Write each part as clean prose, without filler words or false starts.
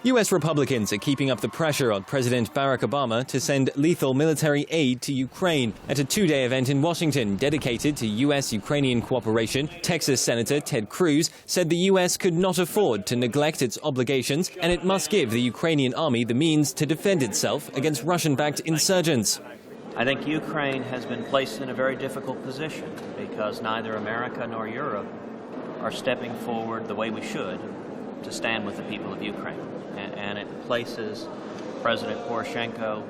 US Republicans are keeping up the pressure on President Barack Obama to send lethal military aid to Ukraine. At a two-day event in Washington dedicated to US-Ukrainian cooperation, Texas Senator Ted Cruz said the US could not afford to neglect its obligations and it must give the Ukrainian army the means to defend itself against Russian-backed insurgents. I think Ukraine has been placed in a very difficult position because neither America nor Europe are stepping forward the way we should to stand with the people of Ukraine. And it places President Poroshenko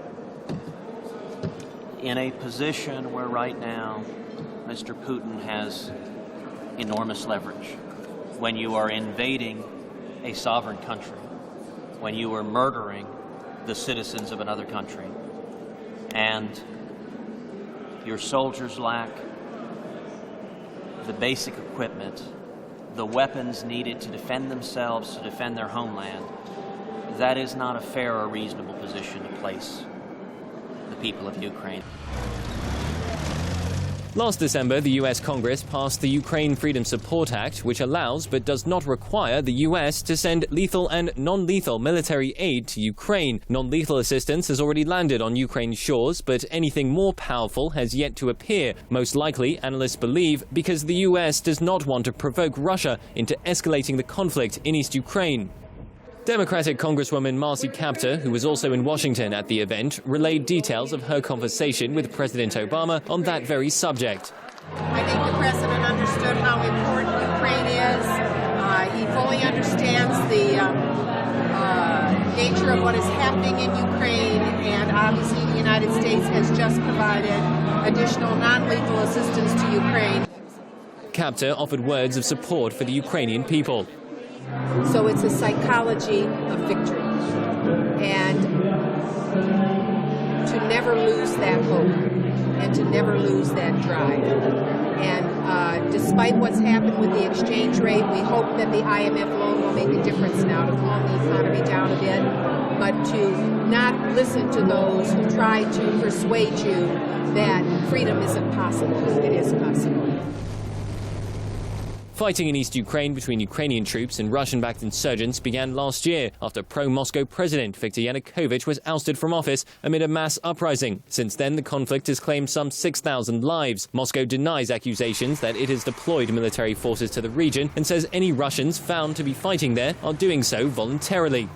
in a position where right now Mr. Putin has enormous leverage. When you are invading a sovereign country, when you are murdering the citizens of another country, and your soldiers lack the basic equipment, the weapons needed to defend themselves, to defend their homeland, that is not a fair or reasonable position to place the people of Ukraine. Last December, the US Congress passed the Ukraine Freedom Support Act, which allows but does not require the US to send lethal and non-lethal military aid to Ukraine. Non-lethal assistance has already landed on Ukraine's shores, but anything more powerful has yet to appear. Most likely, analysts believe, because the US does not want to provoke Russia into escalating the conflict in East Ukraine. Democratic Congresswoman Marcy Kaptur, who was also in Washington at the event, relayed details of her conversation with President Obama on that very subject. I think the president understood how important Ukraine is. He fully understands the nature of what is happening in Ukraine, and obviously the United States has just provided additional non-lethal assistance to Ukraine. Kaptur offered words of support for the Ukrainian people. So it's a psychology of victory, and to never lose that hope and to never lose that drive. And despite what's happened with the exchange rate, we hope that the IMF loan will make a difference now to calm the economy down a bit, but to not listen to those who try to persuade you that freedom isn't possible. It is possible. Fighting in East Ukraine between Ukrainian troops and Russian-backed insurgents began last year after pro-Moscow President Viktor Yanukovych was ousted from office amid a mass uprising. Since then, the conflict has claimed some 6,000 lives. Moscow denies accusations that it has deployed military forces to the region and says any Russians found to be fighting there are doing so voluntarily.